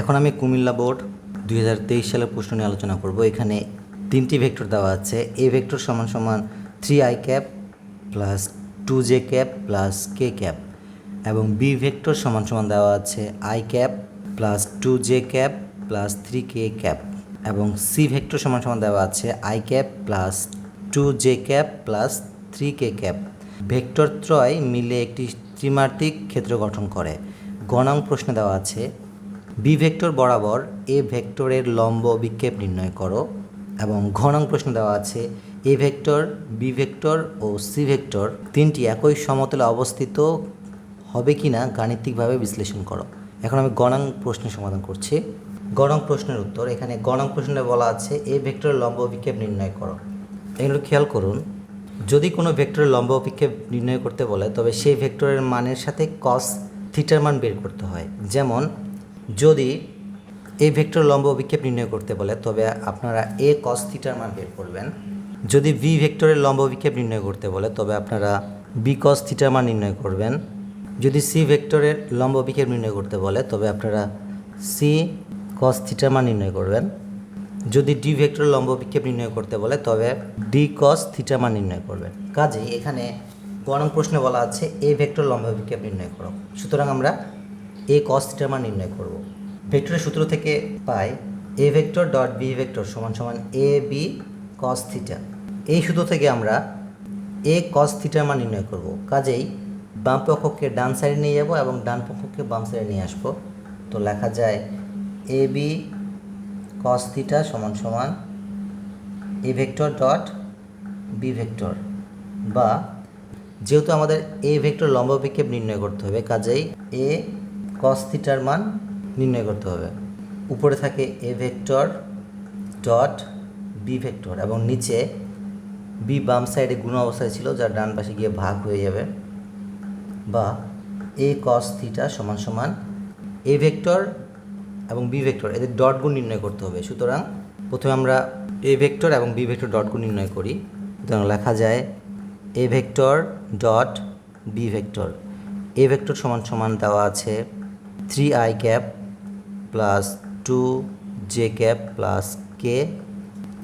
এখন আমি কুমিল্লা বোর্ড 2023 সালের প্রশ্ন নিয়ে আলোচনা করব। এখানে তিনটি ভেক্টর দেওয়া আছে। এ ভেক্টর সমান সমান 3i cap plus 2j cap plus k cap, এবং বি ভেক্টর সমান সমান দেওয়া আছে i cap plus 2j cap plus 3k cap, এবং সি ভেক্টর সমান সমান দেওয়া আছে i cap plus 2j cap plus 3k cap. Vector ত্রয় মিলে একটি ত্রিমাত্রিক ক্ষেত্র গঠন করে। গ নং প্রশ্নে দেওয়া আছে বি ভেক্টর বরাবর এ ভেক্টরের লম্ব বিক্ষেপ নির্ণয় করো, এবং ঘ নং প্রশ্ন দেওয়া আছে এ ভেক্টর, বি ভেক্টর ও সি ভেক্টর তিনটি একই সমতলে অবস্থিত হবে কিনা গাণিতিকভাবে বিশ্লেষণ করো। এখন আমি গ নং প্রশ্নের সমাধান করছি। গ নং প্রশ্নের উত্তর, এখানে গ নং প্রশ্নে বলা আছে এ ভেক্টরের লম্ব বিক্ষেপ নির্ণয় করো। এগুলো খেয়াল করুন, যদি কোনো ভেক্টরের লম্ব বিক্ষেপ নির্ণয় করতে বলে তবে সেই ভেক্টরের মানের সাথে কস থিটার মান বের করতে হয়। যেমন যদি এই ভেক্টর লম্ব বিক্ষেপ নির্ণয় করতে বলে তবে আপনারা এ কস থিটার মান বের করবেন। যদি ভি ভেক্টরের লম্ব বিক্ষেপ নির্ণয় করতে বলে তবে আপনারা বি কস থিটার মান নির্ণয় করবেন। যদি সি ভেক্টরের লম্ব বিক্ষেপ নির্ণয় করতে বলে তবে আপনারা সি কস থিটার মান নির্ণয় করবেন। যদি ডি ভেক্টরের লম্ব বিক্ষেপ নির্ণয় করতে বলে তবে ডি কস থিটার মান নির্ণয় করবেন। কাজেই এখানে গ নং প্রশ্নে বলা আছে এ ভেক্টর লম্ব বিক্ষেপ নির্ণয় করো, সুতরাং আমরা এ কস থিটার মান নির্ণয় করব। ভেক্টরের সূত্র থেকে পাই A vector dot B vector সমান সমান এ বি কস থিটা। এই সূত্র থেকে আমরা এ কস থিটার মান নির্ণয় করব। কাজেই বাম পক্ষকে ডান সাইডে নিয়ে যাব এবং ডান পক্ষকে বাম সাইডে নিয়ে আসবো। তো লেখা যায় এ বি কস থিটা সমান সমান A vector dot B vector, বা যেহেতু আমাদের এ ভেক্টর লম্ব বিক্ষেপ নির্ণয় করতে হবে কাজেই এ কস থিটার মান নির্ণয় করতে হবে। উপরে থাকে A vector dot B vector এবং নিচে বি বাম সাইডে গুণ অবস্থায় ছিল, যা ডান পাশে গিয়ে ভাগ হয়ে যাবে, বা এ কস থিটা সমান সমান এ ভেক্টর এবং বি ভেক্টর এদের ডট গুণ নির্ণয় করতে হবে। সুতরাং প্রথমে আমরা এ ভেক্টর এবং বি ভেক্টর ডট গুণ নির্ণয় করি। সুতরাং লেখা যায় A vector dot B vector. A vector সমান সমান দেওয়া আছে 3i cap plus 2j cap plus k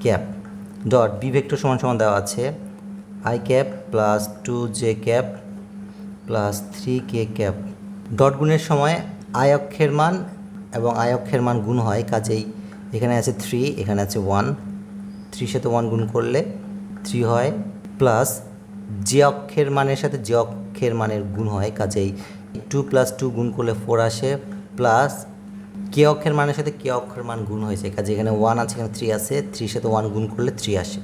cap, dot B vector সমান সমান দেওয়া আছে i cap plus 2j cap plus 3k cap. Dot গুণের সময় আই অক্ষের মান এবং আই অক্ষের মান গুণ হয়, কাজেই এখানে আছে 3, এখানে আছে 1, 3 সাথে 1 গুণ করলে 3 হয়, প্লাস যে অক্ষের মানের সাথে যে অক্ষের মানের গুণ হয়, কাজেই 2 প্লাস 2 গুণ করলে 4 আসে, প্লাস কে অক্ষের মানের সাথে কে অক্ষের মান গুণ হয়েছে, কাজে এখানে 1 আছে, এখানে 3 আছে, 3 সাথে 1 গুণ করলে 3 আসে,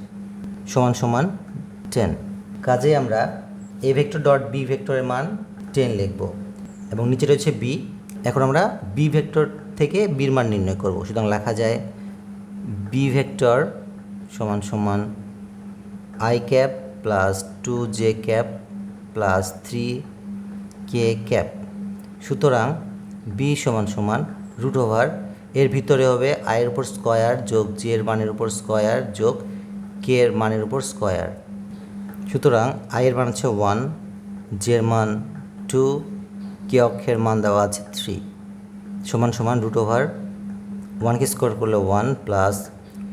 সমান সমান 10। কাজেই আমরা এ ভেক্টর ডট বি ভেক্টরের মান 10 লিখব, এবং নিচে রয়েছে বি। এখন আমরা বি ভেক্টর থেকে বির মান নির্ণয় করব। সুতরাং লেখা যায় বি ভেক্টর সমান সমান i cap plus 2j cap plus 3k cap. সুতরাং বি সমান সমান রুট ওভার এর ভিতরে হবে আয়ের উপর স্কোয়ার যোগ j এর মানের উপর স্কোয়ার যোগ কে এর মানের উপর স্কোয়ার। সুতরাং আয়ের মান হচ্ছে 1, j এর মান 2, কে অক্ষের মান দেওয়া আছে 3, সমান সমান রুট ওভার 1কে স্কোয়ার করলে 1 প্লাস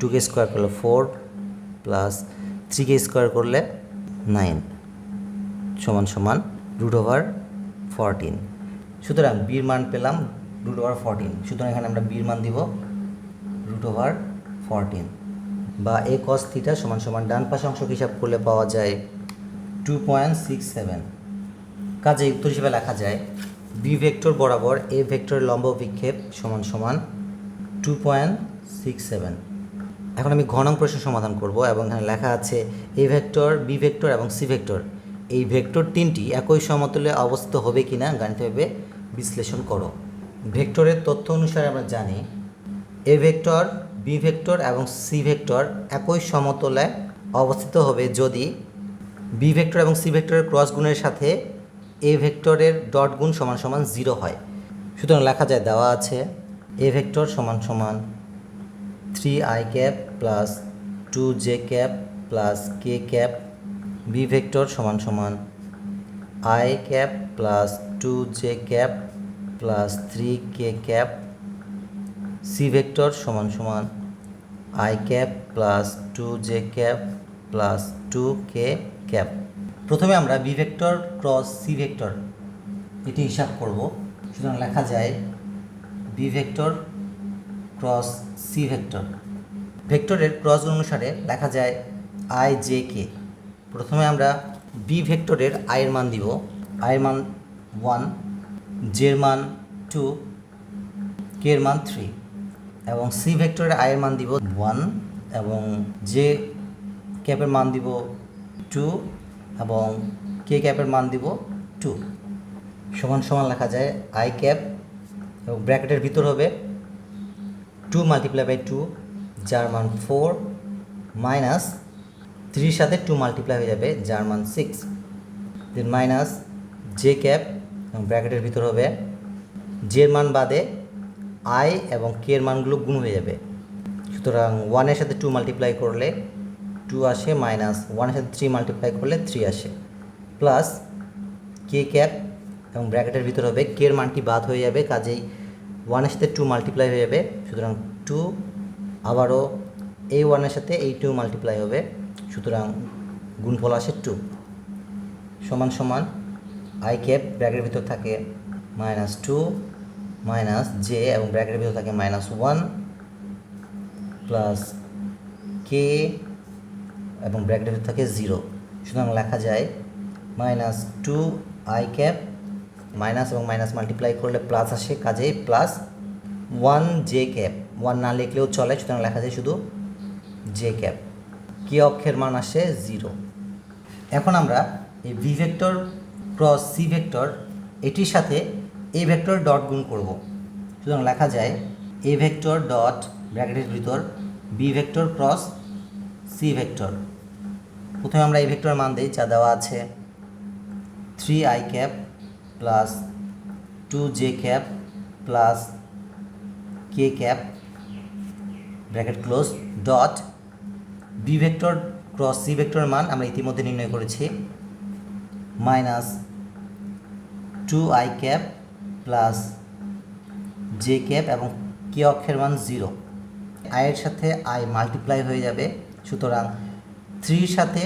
2কে স্কোয়ার করলে 4 প্লাস 3কে স্কোয়ার করলে 9, সমান সমান রুট ওভার 14। সুতরাং বির মান পেলাম রুট ওভার 14। সুতরাং এখানে আমরা বির মান দিব রুট ওভার 14, বা এ কস থিটা সমান সমান ডান পাশে অংশ হিসাব করলে পাওয়া যায় 2.67। কাজে উত্তর হিসেবে লেখা যায় বি ভেক্টর বরাবর এ ভেক্টরের লম্ব বিক্ষেপ সমান সমান 2.67। এখন আমি ঘ নং প্রশ্ন সমাধান করব, এবং এখানে লেখা আছে এ ভেক্টর, বি ভেক্টর এবং সি ভেক্টর এই ভেক্টর তিনটি একই সমতলে অবস্থিত হবে কিনা গাণিতিকভাবে বিশ্লেষণ করো। ভেক্টরের তথ্য অনুসারে আমরা জানি এ ভেক্টর, বি ভেক্টর এবং সি ভেক্টর একই সমতলে অবস্থিত হবে যদি বি ভেক্টর এবং সি ভেক্টরের ক্রস গুণের সাথে এ ভেক্টরের ডট গুণ সমান সমান 0 হয়। সুতরাং লেখা যায় দেওয়া আছে এ ভেক্টর সমান সমান 3i cap plus 2j cap plus k cap, B vector সমান সমান i cap plus 2j cap plus 3k cap, C vector সমান সমান i cap plus 2j cap plus 2k cap. প্রথমে আমরা B vector cross C vector এটি হিসাব করব। সুতরাং লেখা যায় B vector cross C vector. ভেক্টরের ক্রস অনুসারে লেখা যায় আই জে কে। প্রথমে আমরা বি ভেক্টরের আয়ের মান দিব। আয়ের মান 1, জের মান 2, কের মান 3 এবং সি ভেক্টরের আয়ের মান দিব 1 এবং জে ক্যাপের মান দিব 2 এবং কে ক্যাপের মান দিব 2। সমান সমান লেখা যায় আই ক্যাপ এবং ব্র্যাকেটের ভিতর হবে 2 মাল্টিপ্লাই বাই 2 যার মান 4 মাইনাস 3 সাথে 2 মাল্টিপ্লাই হয়ে যাবে যার মান 6, দেন মাইনাস জে ক্যাপ এবং ব্র্যাকেটের ভিতর হবে জের মান বাদে আই এবং কে এর মানগুলো গুণ হয়ে যাবে। সুতরাং 1-এর সাথে 2 মাল্টিপ্লাই করলে 2 আসে, মাইনাস 1-এর সাথে 3 মাল্টিপ্লাই করলে 3 আসে, প্লাস কে ক্যাপ এবং ব্র্যাকেটের ভিতর হবে কে এর মানটি বাদ হয়ে যাবে, কাজেই 1-এর সাথে 2 মাল্টিপ্লাই হয়ে যাবে। সুতরাং 2 আবারও এই 1-এর সাথে এই 2 মাল্টিপ্লাই হবে, সুতরাং গুণফল আসে 2 সমান সমান আই ক্যাপ ব্র্যাকেটের ভিতর থাকে -2 মাইনাস জে এবং ব্র্যাকেটের ভিতর থাকে -1 প্লাস কে এবং ব্র্যাকেটের ভিতর থাকে 0। সুতরাং লেখা যায় -2 আই ক্যাপ মাইনাস এবং মাইনাস মাল্টিপ্লাই করলে প্লাস আসে, কাজেই প্লাস 1 জে ক্যাপ। 1 না লিখলেও চলে, সুতরাং লেখা যায় শুধু জে ক্যাপ। কে অক্ষের মান আসে 0। এখন আমরা এই B vector cross C vector এটির সাথে এ ভেক্টর ডট গুণ করব। সুতরাং লেখা যায় এ ভেক্টর ডট ব্র্যাকেটের ভিতর B vector cross C vector. প্রথমে আমরা এই ভেক্টরের মান দিই, যা দেওয়া আছে 3i cap plus 2j cap plus k cap bracket close dot B vector cross C ভেক্টরের মান আমরা ইতিমধ্যে নির্ণয় করেছি -2i cap plus J cap এবং কে অক্ষের মান 0। আয়ের সাথে আই মাল্টিপ্লাই হয়ে যাবে, সুতরাং 3-র সাথে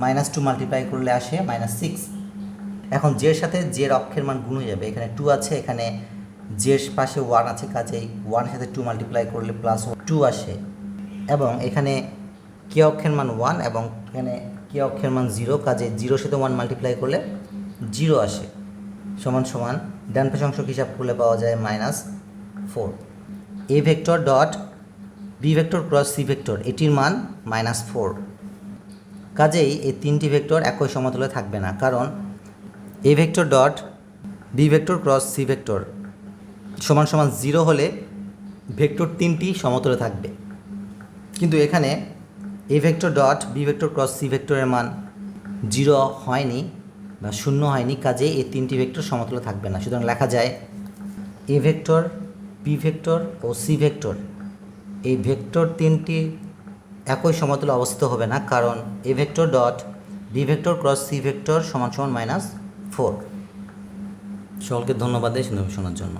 -2 মাল্টিপ্লাই করলে আসে -6। এখন জের সাথে জের অক্ষের মান গুণ হয়ে যাবে, এখানে 2 আছে, এখানে জের পাশে 1 আছে, কাজেই 1-এর সাথে 2 মাল্টিপ্লাই করলে +2 আসে এবং এখানে কে অক্ষের মান 1 এবং এখানে কে অক্ষের মান 0, কাজে 0-র সাথে 1 মাল্টিপ্লাই করলে 0 আসে। সমান সমান ডান পাশের অংশ হিসাব করলে পাওয়া যায় -4। A vector dot B vector cross C vector এটির মান -4। কাজেই এই তিনটি ভেক্টর একই সমতলে থাকবে না, কারণ A vector dot B vector cross C vector সমান সমান 0 হলে ভেক্টর তিনটি সমতলে থাকবে, কিন্তু এখানে A vector dot B vector cross C ভেক্টরের মান 0 হয়নি বা 0 হয়নি, কাজেই এই তিনটি ভেক্টর সমতলে থাকবে না। সুতরাং লেখা যায় এ ভেক্টর, বি ভেক্টর ও সি ভেক্টর এই ভেক্টর তিনটি একই সমতলে অবস্থিত হবে না, কারণ A vector dot B vector cross C vector সমান সমান -4। সকলকে ধন্যবাদ শোনার জন্য।